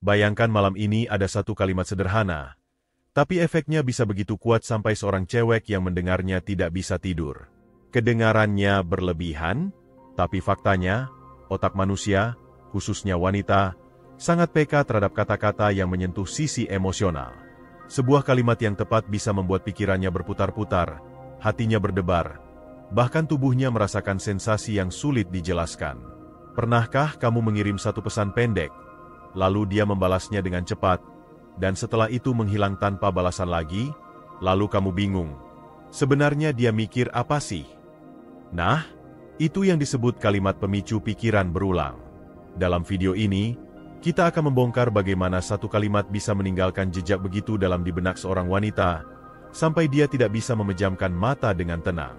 Bayangkan malam ini ada satu kalimat sederhana, tapi efeknya bisa begitu kuat sampai seorang cewek yang mendengarnya tidak bisa tidur. Kedengarannya berlebihan, tapi faktanya, otak manusia, khususnya wanita, sangat peka terhadap kata-kata yang menyentuh sisi emosional. Sebuah kalimat yang tepat bisa membuat pikirannya berputar-putar, hatinya berdebar, bahkan tubuhnya merasakan sensasi yang sulit dijelaskan. Pernahkah kamu mengirim satu pesan pendek, lalu dia membalasnya dengan cepat, dan setelah itu menghilang tanpa balasan lagi, lalu kamu bingung. Sebenarnya dia mikir apa sih? Nah, itu yang disebut kalimat pemicu pikiran berulang. Dalam video ini, kita akan membongkar bagaimana satu kalimat bisa meninggalkan jejak begitu dalam di benak seorang wanita, sampai dia tidak bisa memejamkan mata dengan tenang.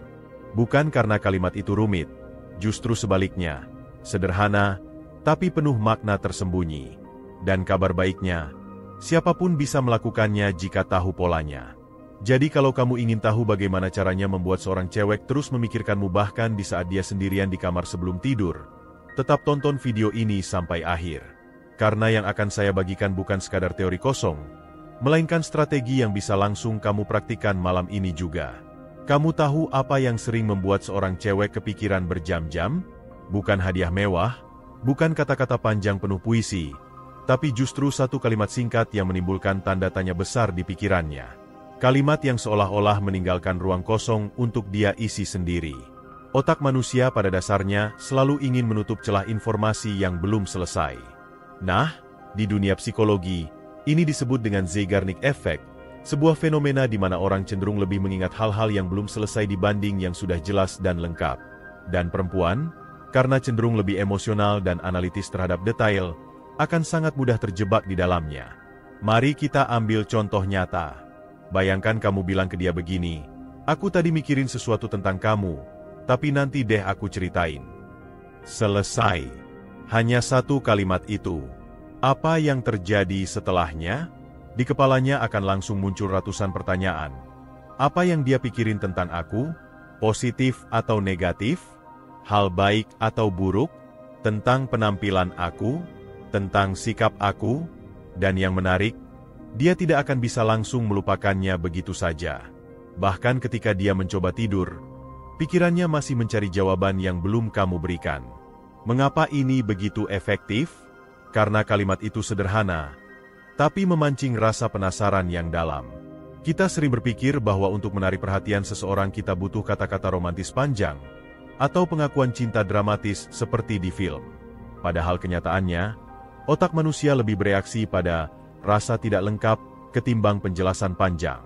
Bukan karena kalimat itu rumit, justru sebaliknya, sederhana, tapi penuh makna tersembunyi. Dan kabar baiknya, siapapun bisa melakukannya jika tahu polanya. Jadi kalau kamu ingin tahu bagaimana caranya membuat seorang cewek terus memikirkanmu bahkan di saat dia sendirian di kamar sebelum tidur, tetap tonton video ini sampai akhir. Karena yang akan saya bagikan bukan sekadar teori kosong, melainkan strategi yang bisa langsung kamu praktikkan malam ini juga. Kamu tahu apa yang sering membuat seorang cewek kepikiran berjam-jam? Bukan hadiah mewah, bukan kata-kata panjang penuh puisi, tapi justru satu kalimat singkat yang menimbulkan tanda tanya besar di pikirannya. Kalimat yang seolah-olah meninggalkan ruang kosong untuk dia isi sendiri. Otak manusia pada dasarnya selalu ingin menutup celah informasi yang belum selesai. Nah, di dunia psikologi, ini disebut dengan Zeigarnik Effect, sebuah fenomena di mana orang cenderung lebih mengingat hal-hal yang belum selesai dibanding yang sudah jelas dan lengkap. Dan perempuan, karena cenderung lebih emosional dan analitis terhadap detail, akan sangat mudah terjebak di dalamnya. Mari kita ambil contoh nyata. Bayangkan kamu bilang ke dia begini, "Aku tadi mikirin sesuatu tentang kamu, tapi nanti deh aku ceritain." Selesai. Hanya satu kalimat itu. Apa yang terjadi setelahnya? Di kepalanya akan langsung muncul ratusan pertanyaan. Apa yang dia pikirin tentang aku? Positif atau negatif? Hal baik atau buruk? Tentang penampilan aku? Tentang sikap aku, dan yang menarik, dia tidak akan bisa langsung melupakannya begitu saja. Bahkan ketika dia mencoba tidur, pikirannya masih mencari jawaban yang belum kamu berikan. Mengapa ini begitu efektif? Karena kalimat itu sederhana, tapi memancing rasa penasaran yang dalam. Kita sering berpikir bahwa untuk menarik perhatian seseorang kita butuh kata-kata romantis panjang, atau pengakuan cinta dramatis seperti di film. Padahal kenyataannya, otak manusia lebih bereaksi pada rasa tidak lengkap ketimbang penjelasan panjang.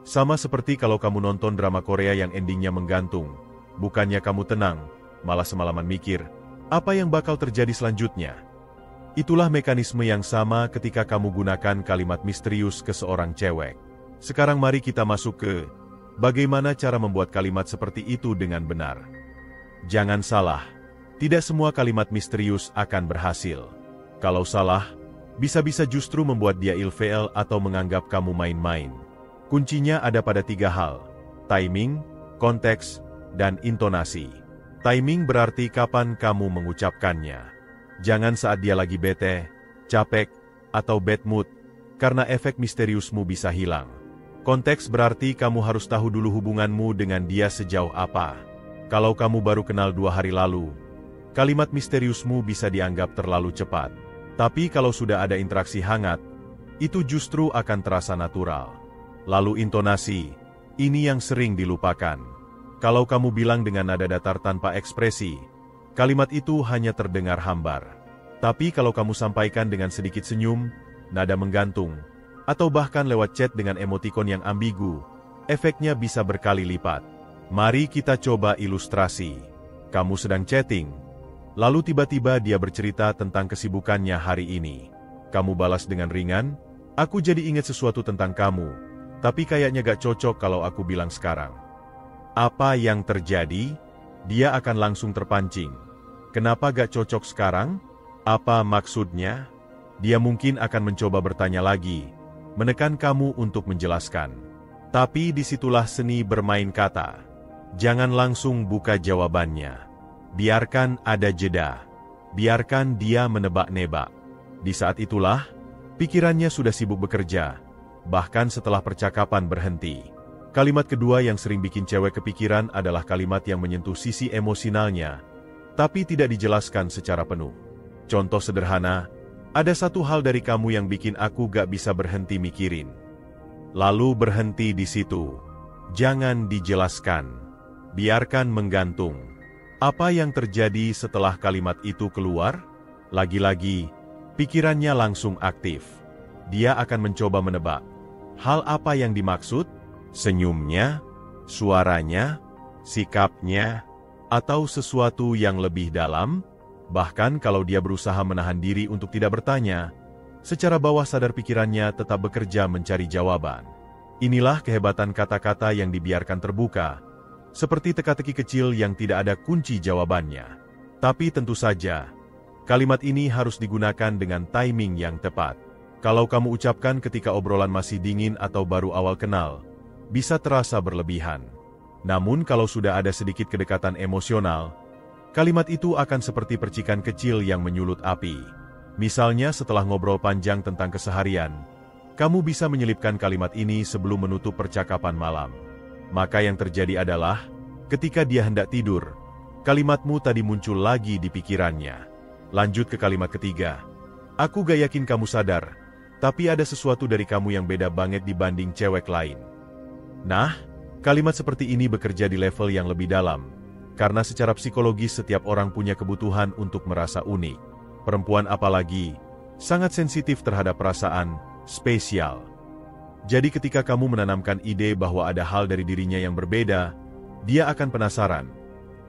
Sama seperti kalau kamu nonton drama Korea yang endingnya menggantung. Bukannya kamu tenang, malah semalaman mikir, apa yang bakal terjadi selanjutnya? Itulah mekanisme yang sama ketika kamu gunakan kalimat misterius ke seorang cewek. Sekarang mari kita masuk ke bagaimana cara membuat kalimat seperti itu dengan benar. Jangan salah, tidak semua kalimat misterius akan berhasil. Kalau salah, bisa-bisa justru membuat dia ilfeel atau menganggap kamu main-main. Kuncinya ada pada 3 hal: timing, konteks, dan intonasi. Timing berarti kapan kamu mengucapkannya. Jangan saat dia lagi bete, capek, atau bad mood, karena efek misteriusmu bisa hilang. Konteks berarti kamu harus tahu dulu hubunganmu dengan dia sejauh apa. Kalau kamu baru kenal 2 hari lalu, kalimat misteriusmu bisa dianggap terlalu cepat. Tapi kalau sudah ada interaksi hangat, itu justru akan terasa natural. Lalu intonasi, ini yang sering dilupakan. Kalau kamu bilang dengan nada datar tanpa ekspresi, kalimat itu hanya terdengar hambar. Tapi kalau kamu sampaikan dengan sedikit senyum, nada menggantung, atau bahkan lewat chat dengan emotikon yang ambigu, efeknya bisa berkali lipat. Mari kita coba ilustrasi. Kamu sedang chatting, lalu tiba-tiba dia bercerita tentang kesibukannya hari ini. Kamu balas dengan ringan, "Aku jadi ingat sesuatu tentang kamu, tapi kayaknya gak cocok kalau aku bilang sekarang." Apa yang terjadi? Dia akan langsung terpancing. Kenapa gak cocok sekarang? Apa maksudnya? Dia mungkin akan mencoba bertanya lagi, menekan kamu untuk menjelaskan. Tapi disitulah seni bermain kata. Jangan langsung buka jawabannya. Biarkan ada jeda. Biarkan dia menebak-nebak. Di saat itulah, Pikirannya sudah sibuk bekerja, bahkan setelah percakapan berhenti. Kalimat kedua yang sering bikin cewek kepikiran adalah kalimat yang menyentuh sisi emosionalnya, tapi tidak dijelaskan secara penuh. Contoh sederhana, ada satu hal dari kamu yang bikin aku gak bisa berhenti mikirin. Lalu berhenti di situ. Jangan dijelaskan. Biarkan menggantung. Apa yang terjadi setelah kalimat itu keluar? Lagi-lagi, pikirannya langsung aktif. Dia akan mencoba menebak. Hal apa yang dimaksud? Senyumnya, suaranya, sikapnya, atau sesuatu yang lebih dalam? Bahkan kalau dia berusaha menahan diri untuk tidak bertanya, secara bawah sadar pikirannya tetap bekerja mencari jawaban. Inilah kehebatan kata-kata yang dibiarkan terbuka, seperti teka-teki kecil yang tidak ada kunci jawabannya. Tapi tentu saja, kalimat ini harus digunakan dengan timing yang tepat. Kalau kamu ucapkan ketika obrolan masih dingin atau baru awal kenal, bisa terasa berlebihan. Namun kalau sudah ada sedikit kedekatan emosional, kalimat itu akan seperti percikan kecil yang menyulut api. Misalnya setelah ngobrol panjang tentang keseharian, kamu bisa menyelipkan kalimat ini sebelum menutup percakapan malam. Maka yang terjadi adalah, ketika dia hendak tidur, kalimatmu tadi muncul lagi di pikirannya. Lanjut ke kalimat ketiga. Aku gak yakin kamu sadar, tapi ada sesuatu dari kamu yang beda banget dibanding cewek lain. Nah, kalimat seperti ini bekerja di level yang lebih dalam. Karena secara psikologis setiap orang punya kebutuhan untuk merasa unik. Perempuan apalagi, sangat sensitif terhadap perasaan spesial. Jadi ketika kamu menanamkan ide bahwa ada hal dari dirinya yang berbeda, dia akan penasaran.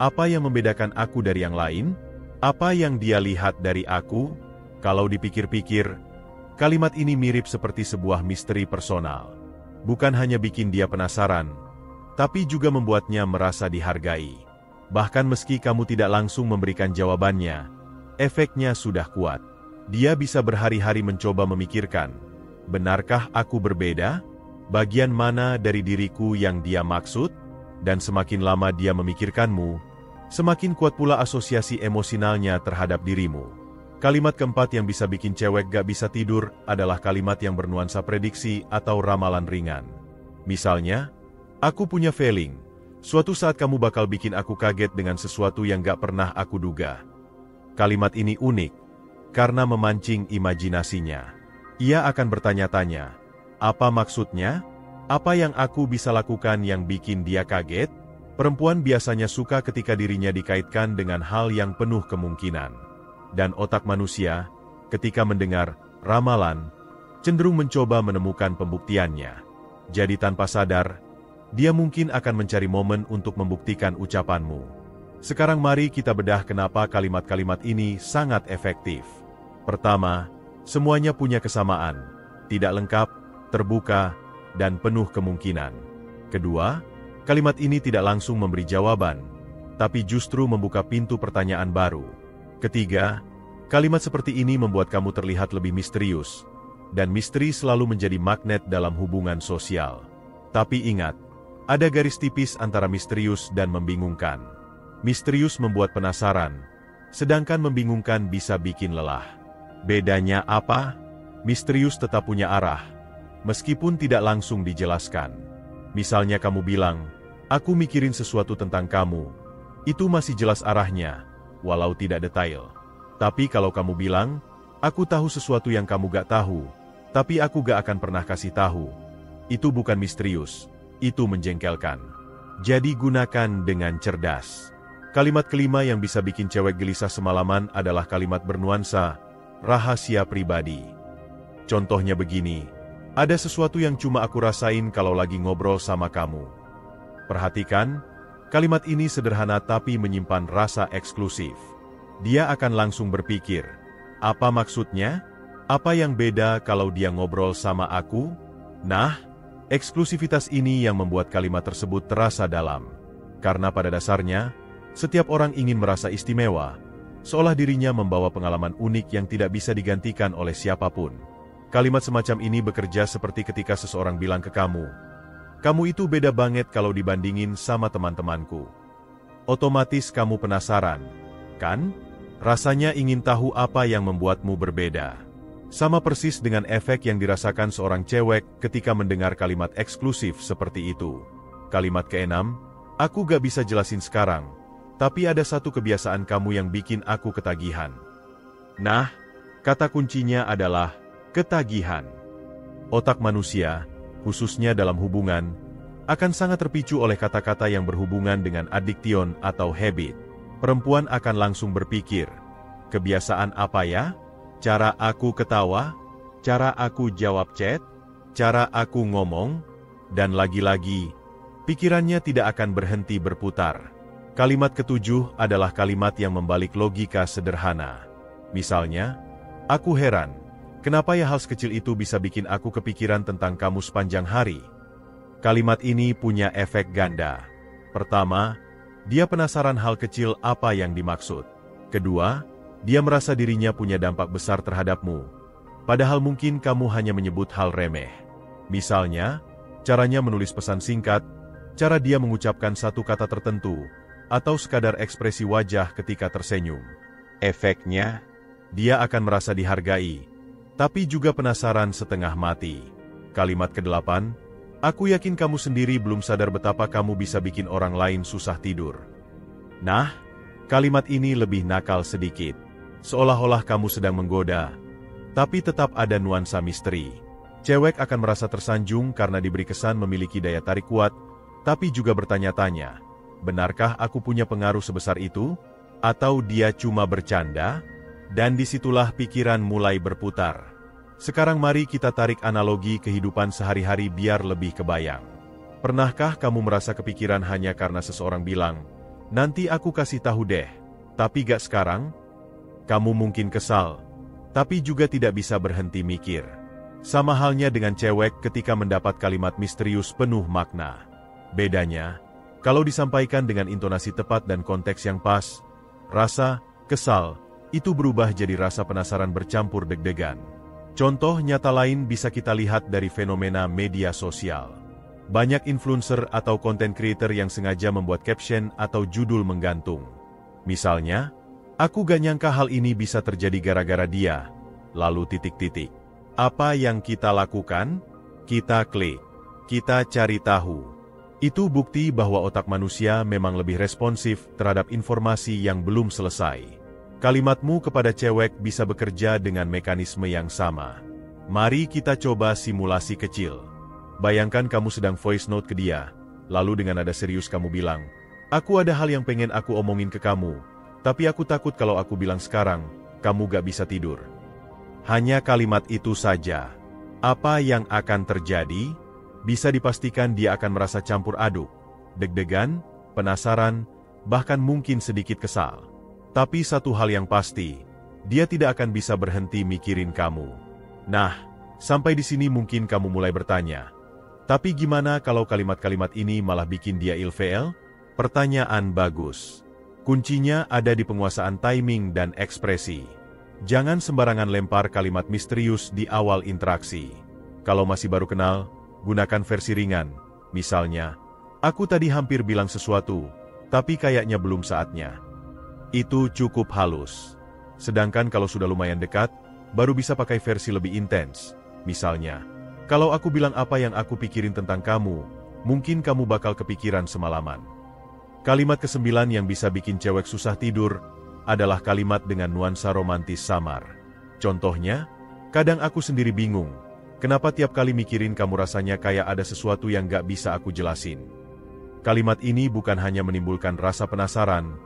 Apa yang membedakan aku dari yang lain? Apa yang dia lihat dari aku? Kalau dipikir-pikir, kalimat ini mirip seperti sebuah misteri personal. Bukan hanya bikin dia penasaran, tapi juga membuatnya merasa dihargai. Bahkan meski kamu tidak langsung memberikan jawabannya, efeknya sudah kuat. Dia bisa berhari-hari mencoba memikirkan, benarkah aku berbeda? Bagian mana dari diriku yang dia maksud? Dan semakin lama dia memikirkanmu, semakin kuat pula asosiasi emosionalnya terhadap dirimu. Kalimat keempat yang bisa bikin cewek gak bisa tidur adalah kalimat yang bernuansa prediksi atau ramalan ringan. Misalnya, aku punya feeling. Suatu saat kamu bakal bikin aku kaget dengan sesuatu yang gak pernah aku duga. Kalimat ini unik, karena memancing imajinasinya. Ia akan bertanya-tanya, apa maksudnya? Apa yang aku bisa lakukan yang bikin dia kaget? Perempuan biasanya suka ketika dirinya dikaitkan dengan hal yang penuh kemungkinan. Dan otak manusia, ketika mendengar ramalan, cenderung mencoba menemukan pembuktiannya. Jadi tanpa sadar, dia mungkin akan mencari momen untuk membuktikan ucapanmu. Sekarang mari kita bedah kenapa kalimat-kalimat ini sangat efektif. Pertama, semuanya punya kesamaan, tidak lengkap, terbuka, dan penuh kemungkinan. Kedua, kalimat ini tidak langsung memberi jawaban, tapi justru membuka pintu pertanyaan baru. Ketiga, kalimat seperti ini membuat kamu terlihat lebih misterius, dan misteri selalu menjadi magnet dalam hubungan sosial. Tapi ingat, ada garis tipis antara misterius dan membingungkan. Misterius membuat penasaran, sedangkan membingungkan bisa bikin lelah. Bedanya apa? Misterius tetap punya arah, meskipun tidak langsung dijelaskan. Misalnya kamu bilang, aku mikirin sesuatu tentang kamu. Itu masih jelas arahnya, walau tidak detail. Tapi kalau kamu bilang, aku tahu sesuatu yang kamu gak tahu, tapi aku gak akan pernah kasih tahu. Itu bukan misterius. Itu menjengkelkan. Jadi gunakan dengan cerdas. Kalimat kelima yang bisa bikin cewek gelisah semalaman adalah kalimat bernuansa rahasia pribadi. Contohnya begini, ada sesuatu yang cuma aku rasain kalau lagi ngobrol sama kamu. Perhatikan, kalimat ini sederhana tapi menyimpan rasa eksklusif. Dia akan langsung berpikir, apa maksudnya? Apa yang beda kalau dia ngobrol sama aku? Nah, eksklusivitas ini yang membuat kalimat tersebut terasa dalam. Karena pada dasarnya, setiap orang ingin merasa istimewa, seolah dirinya membawa pengalaman unik yang tidak bisa digantikan oleh siapapun. Kalimat semacam ini bekerja seperti ketika seseorang bilang ke kamu, kamu itu beda banget kalau dibandingin sama teman-temanku. Otomatis kamu penasaran, kan? Rasanya ingin tahu apa yang membuatmu berbeda. Sama persis dengan efek yang dirasakan seorang cewek ketika mendengar kalimat eksklusif seperti itu. Kalimat keenam, aku gak bisa jelasin sekarang, tapi ada satu kebiasaan kamu yang bikin aku ketagihan. Nah, kata kuncinya adalah ketagihan. Otak manusia, khususnya dalam hubungan, akan sangat terpicu oleh kata-kata yang berhubungan dengan addiction atau habit. Perempuan akan langsung berpikir, kebiasaan apa ya? Cara aku ketawa? Cara aku jawab chat? Cara aku ngomong? Dan lagi-lagi, pikirannya tidak akan berhenti berputar. Kalimat ketujuh adalah kalimat yang membalik logika sederhana. Misalnya, aku heran, kenapa ya hal sekecil itu bisa bikin aku kepikiran tentang kamu sepanjang hari? Kalimat ini punya efek ganda. Pertama, dia penasaran hal kecil apa yang dimaksud. Kedua, dia merasa dirinya punya dampak besar terhadapmu. Padahal mungkin kamu hanya menyebut hal remeh. Misalnya, caranya menulis pesan singkat, cara dia mengucapkan satu kata tertentu, atau sekadar ekspresi wajah ketika tersenyum. Efeknya, dia akan merasa dihargai, tapi juga penasaran setengah mati. Kalimat ke-8, aku yakin kamu sendiri belum sadar betapa kamu bisa bikin orang lain susah tidur. Nah, kalimat ini lebih nakal sedikit. Seolah-olah kamu sedang menggoda, tapi tetap ada nuansa misteri. Cewek akan merasa tersanjung karena diberi kesan memiliki daya tarik kuat, tapi juga bertanya-tanya, benarkah aku punya pengaruh sebesar itu? Atau dia cuma bercanda? Dan disitulah pikiran mulai berputar. Sekarang mari kita tarik analogi kehidupan sehari-hari biar lebih kebayang. Pernahkah kamu merasa kepikiran hanya karena seseorang bilang, nanti aku kasih tahu deh, tapi gak sekarang? Kamu mungkin kesal, tapi juga tidak bisa berhenti mikir. Sama halnya dengan cewek ketika mendapat kalimat misterius penuh makna. Bedanya, kalau disampaikan dengan intonasi tepat dan konteks yang pas, rasa kesal itu berubah jadi rasa penasaran bercampur deg-degan. Contoh nyata lain bisa kita lihat dari fenomena media sosial. Banyak influencer atau content creator yang sengaja membuat caption atau judul menggantung. Misalnya, aku gak nyangka hal ini bisa terjadi gara-gara dia, lalu titik-titik. Apa yang kita lakukan? Kita klik. Kita cari tahu. Itu bukti bahwa otak manusia memang lebih responsif terhadap informasi yang belum selesai. Kalimatmu kepada cewek bisa bekerja dengan mekanisme yang sama. Mari kita coba simulasi kecil. Bayangkan kamu sedang voice note ke dia, lalu dengan nada serius kamu bilang, aku ada hal yang pengen aku omongin ke kamu, tapi aku takut kalau aku bilang sekarang, kamu gak bisa tidur. Hanya kalimat itu saja. Apa yang akan terjadi? Bisa dipastikan dia akan merasa campur aduk, deg-degan, penasaran, bahkan mungkin sedikit kesal. Tapi satu hal yang pasti, dia tidak akan bisa berhenti mikirin kamu. Nah, sampai di sini mungkin kamu mulai bertanya, tapi gimana kalau kalimat-kalimat ini malah bikin dia ilfeel? Pertanyaan bagus. Kuncinya ada di penguasaan timing dan ekspresi. Jangan sembarangan lempar kalimat misterius di awal interaksi. Kalau masih baru kenal, gunakan versi ringan. Misalnya, aku tadi hampir bilang sesuatu, tapi kayaknya belum saatnya. Itu cukup halus. Sedangkan kalau sudah lumayan dekat, baru bisa pakai versi lebih intens. Misalnya, kalau aku bilang apa yang aku pikirin tentang kamu, mungkin kamu bakal kepikiran semalaman. Kalimat ke-9 yang bisa bikin cewek susah tidur adalah kalimat dengan nuansa romantis samar. Contohnya, kadang aku sendiri bingung, kenapa tiap kali mikirin kamu rasanya kayak ada sesuatu yang gak bisa aku jelasin. Kalimat ini bukan hanya menimbulkan rasa penasaran,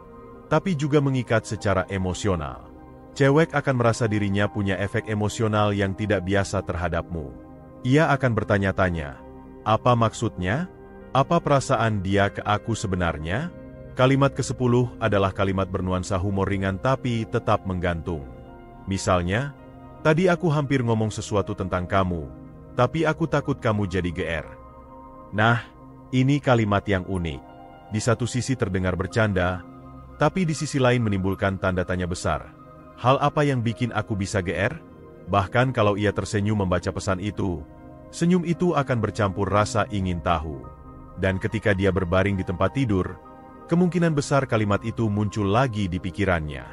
tapi juga mengikat secara emosional. Cewek akan merasa dirinya punya efek emosional yang tidak biasa terhadapmu. Ia akan bertanya-tanya, apa maksudnya? Apa perasaan dia ke aku sebenarnya? Kalimat ke-10 adalah kalimat bernuansa humor ringan tapi tetap menggantung. Misalnya, tadi aku hampir ngomong sesuatu tentang kamu, tapi aku takut kamu jadi GR. Nah, ini kalimat yang unik. Di satu sisi terdengar bercanda, tapi di sisi lain menimbulkan tanda tanya besar. Hal apa yang bikin aku bisa GR? Bahkan kalau ia tersenyum membaca pesan itu, senyum itu akan bercampur rasa ingin tahu. Dan ketika dia berbaring di tempat tidur, kemungkinan besar kalimat itu muncul lagi di pikirannya.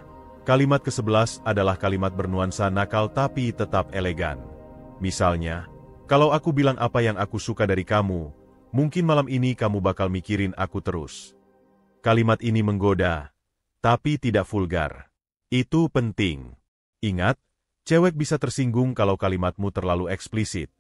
Kalimat ke-11 adalah kalimat bernuansa nakal tapi tetap elegan. Misalnya, kalau aku bilang apa yang aku suka dari kamu, mungkin malam ini kamu bakal mikirin aku terus. Kalimat ini menggoda, tapi tidak vulgar. Itu penting. Ingat, cewek bisa tersinggung kalau kalimatmu terlalu eksplisit,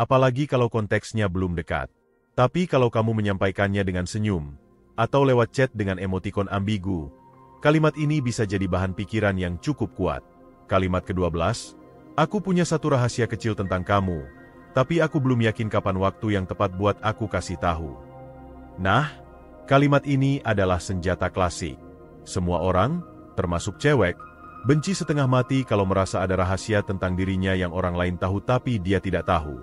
apalagi kalau konteksnya belum dekat. Tapi kalau kamu menyampaikannya dengan senyum, atau lewat chat dengan emotikon ambigu, kalimat ini bisa jadi bahan pikiran yang cukup kuat. Kalimat ke-12, aku punya satu rahasia kecil tentang kamu, tapi aku belum yakin kapan waktu yang tepat buat aku kasih tahu. Nah, kalimat ini adalah senjata klasik. Semua orang, termasuk cewek, benci setengah mati kalau merasa ada rahasia tentang dirinya yang orang lain tahu tapi dia tidak tahu.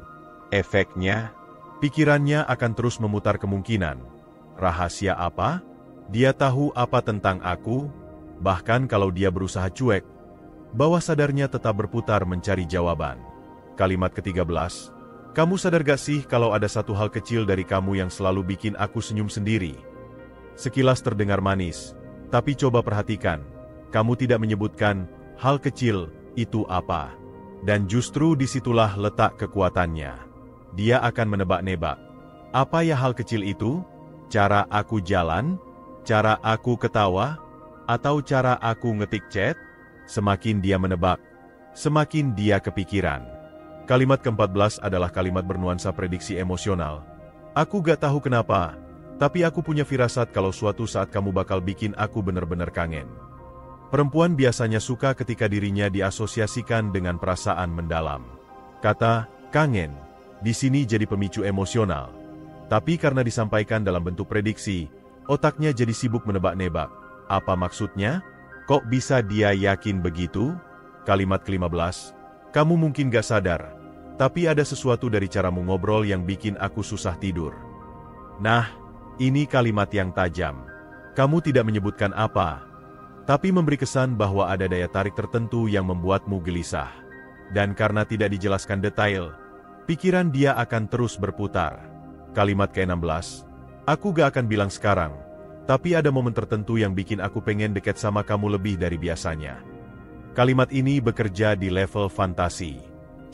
Efeknya, pikirannya akan terus memutar kemungkinan. Rahasia apa? Dia tahu apa tentang aku? Bahkan kalau dia berusaha cuek, bawah sadarnya tetap berputar mencari jawaban. Kalimat ke-13, kamu sadar gak sih kalau ada satu hal kecil dari kamu yang selalu bikin aku senyum sendiri? Sekilas terdengar manis, tapi coba perhatikan, kamu tidak menyebutkan hal kecil itu apa. Dan justru disitulah letak kekuatannya. Dia akan menebak-nebak. Apa ya hal kecil itu? Cara aku jalan? Cara aku ketawa? Atau cara aku ngetik chat? Semakin dia menebak, semakin dia kepikiran. Kalimat ke-14 adalah kalimat bernuansa prediksi emosional. Aku gak tahu kenapa, tapi aku punya firasat kalau suatu saat kamu bakal bikin aku benar-benar kangen. Perempuan biasanya suka ketika dirinya diasosiasikan dengan perasaan mendalam. Kata kangen di sini jadi pemicu emosional. Tapi karena disampaikan dalam bentuk prediksi, otaknya jadi sibuk menebak-nebak. Apa maksudnya? Kok bisa dia yakin begitu? Kalimat ke-15, kamu mungkin gak sadar, tapi ada sesuatu dari caramu ngobrol yang bikin aku susah tidur. Nah, ini kalimat yang tajam. Kamu tidak menyebutkan apa, tapi memberi kesan bahwa ada daya tarik tertentu yang membuatmu gelisah. Dan karena tidak dijelaskan detail, pikiran dia akan terus berputar. Kalimat ke-16, aku gak akan bilang sekarang, tapi ada momen tertentu yang bikin aku pengen deket sama kamu lebih dari biasanya. Kalimat ini bekerja di level fantasi.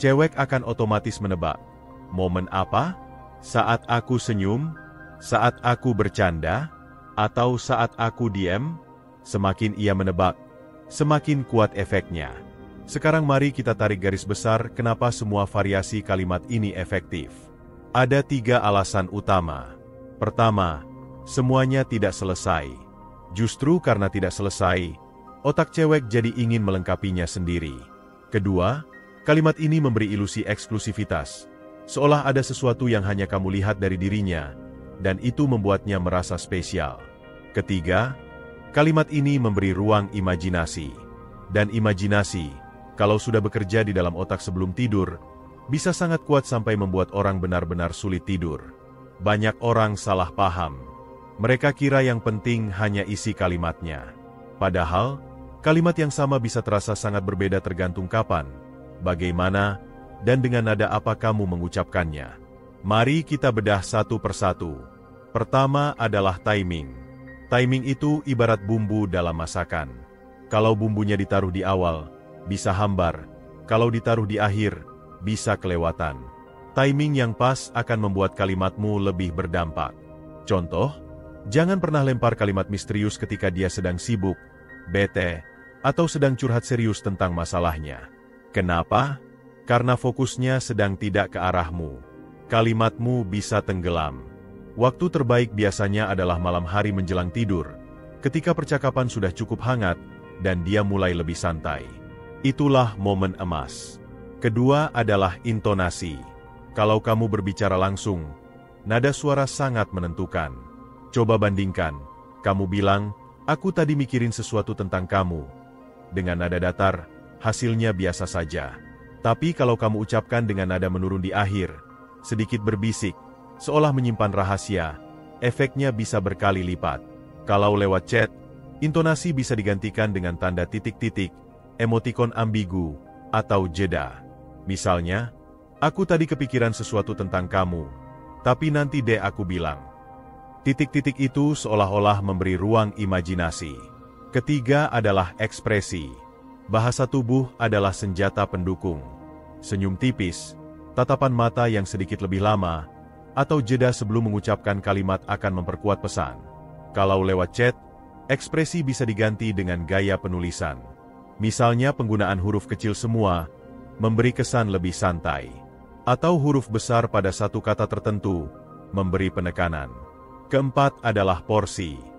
Cewek akan otomatis menebak. Momen apa? Saat aku senyum? Saat aku bercanda? Atau saat aku diam? Semakin ia menebak, semakin kuat efeknya. Sekarang mari kita tarik garis besar kenapa semua variasi kalimat ini efektif. Ada 3 alasan utama. Pertama, semuanya tidak selesai. Justru karena tidak selesai, otak cewek jadi ingin melengkapinya sendiri. Kedua, kalimat ini memberi ilusi eksklusivitas. Seolah ada sesuatu yang hanya kamu lihat dari dirinya, dan itu membuatnya merasa spesial. Ketiga, kalimat ini memberi ruang imajinasi. Dan imajinasi, kalau sudah bekerja di dalam otak sebelum tidur, bisa sangat kuat sampai membuat orang benar-benar sulit tidur. Banyak orang salah paham. Mereka kira yang penting hanya isi kalimatnya. Padahal, kalimat yang sama bisa terasa sangat berbeda tergantung kapan, bagaimana, dan dengan nada apa kamu mengucapkannya. Mari kita bedah satu persatu. Pertama adalah timing. Timing itu ibarat bumbu dalam masakan. Kalau bumbunya ditaruh di awal, bisa hambar. Kalau ditaruh di akhir, bisa kelewatan. Timing yang pas akan membuat kalimatmu lebih berdampak. Contoh, jangan pernah lempar kalimat misterius ketika dia sedang sibuk, bete, atau sedang curhat serius tentang masalahnya. Kenapa? Karena fokusnya sedang tidak ke arahmu. Kalimatmu bisa tenggelam. Waktu terbaik biasanya adalah malam hari menjelang tidur, ketika percakapan sudah cukup hangat, dan dia mulai lebih santai. Itulah momen emas. Kedua adalah intonasi. Kalau kamu berbicara langsung, nada suara sangat menentukan. Coba bandingkan, kamu bilang, aku tadi mikirin sesuatu tentang kamu. Dengan nada datar, hasilnya biasa saja. Tapi kalau kamu ucapkan dengan nada menurun di akhir, sedikit berbisik, seolah menyimpan rahasia, efeknya bisa berkali lipat. Kalau lewat chat, intonasi bisa digantikan dengan tanda titik-titik, emotikon ambigu, atau jeda. Misalnya, aku tadi kepikiran sesuatu tentang kamu, tapi nanti deh aku bilang. Titik-titik itu seolah-olah memberi ruang imajinasi. Ketiga adalah ekspresi. Bahasa tubuh adalah senjata pendukung. Senyum tipis, tatapan mata yang sedikit lebih lama, atau jeda sebelum mengucapkan kalimat akan memperkuat pesan. Kalau lewat chat, ekspresi bisa diganti dengan gaya penulisan. Misalnya penggunaan huruf kecil semua, memberi kesan lebih santai. Atau huruf besar pada satu kata tertentu, memberi penekanan. Keempat adalah porsi.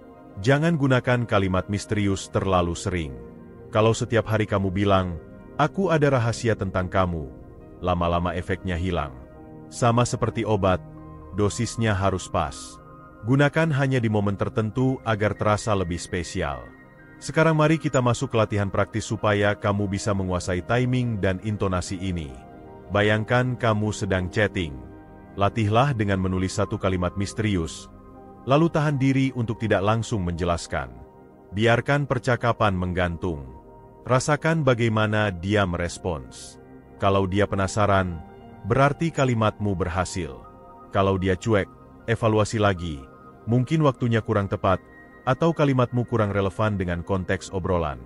Jangan gunakan kalimat misterius terlalu sering. Kalau setiap hari kamu bilang, "Aku ada rahasia tentang kamu," lama-lama efeknya hilang. Sama seperti obat, dosisnya harus pas. Gunakan hanya di momen tertentu agar terasa lebih spesial. Sekarang mari kita masuk ke latihan praktis supaya kamu bisa menguasai timing dan intonasi ini. Bayangkan kamu sedang chatting. Latihlah dengan menulis satu kalimat misterius, lalu tahan diri untuk tidak langsung menjelaskan. Biarkan percakapan menggantung. Rasakan bagaimana dia merespons. Kalau dia penasaran, berarti kalimatmu berhasil. Kalau dia cuek, evaluasi lagi. Mungkin waktunya kurang tepat, atau kalimatmu kurang relevan dengan konteks obrolan.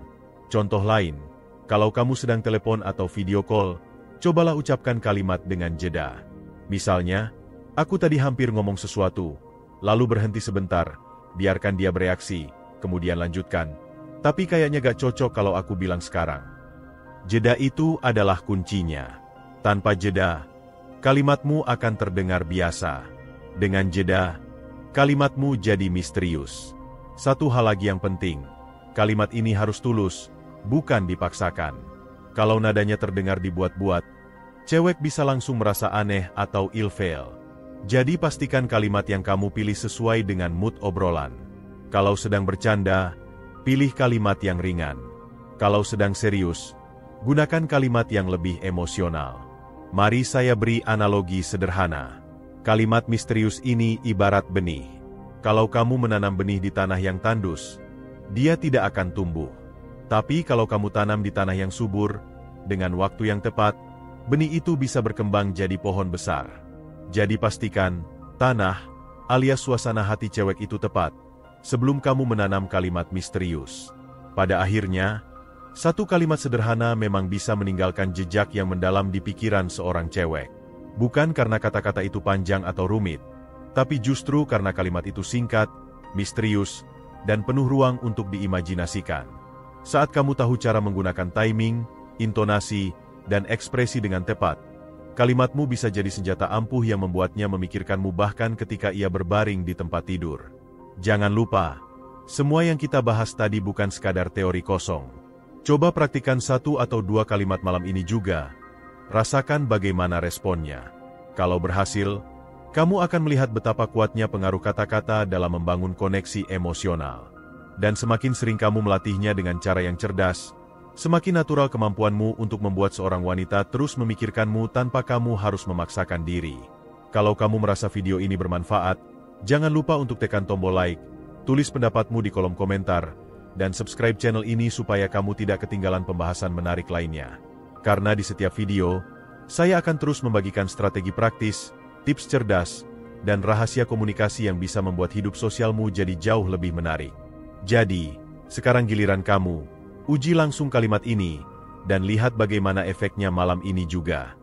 Contoh lain, kalau kamu sedang telepon atau video call, cobalah ucapkan kalimat dengan jeda. Misalnya, "Aku tadi hampir ngomong sesuatu," lalu berhenti sebentar, biarkan dia bereaksi, kemudian lanjutkan. "Tapi kayaknya gak cocok kalau aku bilang sekarang." Jeda itu adalah kuncinya. Tanpa jeda, kalimatmu akan terdengar biasa. Dengan jeda, kalimatmu jadi misterius. Satu hal lagi yang penting, kalimat ini harus tulus, bukan dipaksakan. Kalau nadanya terdengar dibuat-buat, cewek bisa langsung merasa aneh atau ilfeel. Jadi pastikan kalimat yang kamu pilih sesuai dengan mood obrolan. Kalau sedang bercanda, pilih kalimat yang ringan. Kalau sedang serius, gunakan kalimat yang lebih emosional. Mari saya beri analogi sederhana. Kalimat misterius ini ibarat benih. Kalau kamu menanam benih di tanah yang tandus, dia tidak akan tumbuh. Tapi kalau kamu tanam di tanah yang subur, dengan waktu yang tepat, benih itu bisa berkembang jadi pohon besar. Jadi pastikan, tanah, alias suasana hati cewek itu tepat, sebelum kamu menanam kalimat misterius. Pada akhirnya, satu kalimat sederhana memang bisa meninggalkan jejak yang mendalam di pikiran seorang cewek. Bukan karena kata-kata itu panjang atau rumit, tapi justru karena kalimat itu singkat, misterius, dan penuh ruang untuk diimajinasikan. Saat kamu tahu cara menggunakan timing, intonasi, dan ekspresi dengan tepat, kalimatmu bisa jadi senjata ampuh yang membuatnya memikirkanmu bahkan ketika ia berbaring di tempat tidur. Jangan lupa, semua yang kita bahas tadi bukan sekadar teori kosong. Coba praktikkan 1 atau 2 kalimat malam ini juga. Rasakan bagaimana responnya. Kalau berhasil, kamu akan melihat betapa kuatnya pengaruh kata-kata dalam membangun koneksi emosional. Dan semakin sering kamu melatihnya dengan cara yang cerdas, semakin natural kemampuanmu untuk membuat seorang wanita terus memikirkanmu tanpa kamu harus memaksakan diri. Kalau kamu merasa video ini bermanfaat, jangan lupa untuk tekan tombol like, tulis pendapatmu di kolom komentar, dan subscribe channel ini supaya kamu tidak ketinggalan pembahasan menarik lainnya. Karena di setiap video, saya akan terus membagikan strategi praktis, tips cerdas, dan rahasia komunikasi yang bisa membuat hidup sosialmu jadi jauh lebih menarik. Jadi, sekarang giliran kamu, uji langsung kalimat ini, dan lihat bagaimana efeknya malam ini juga.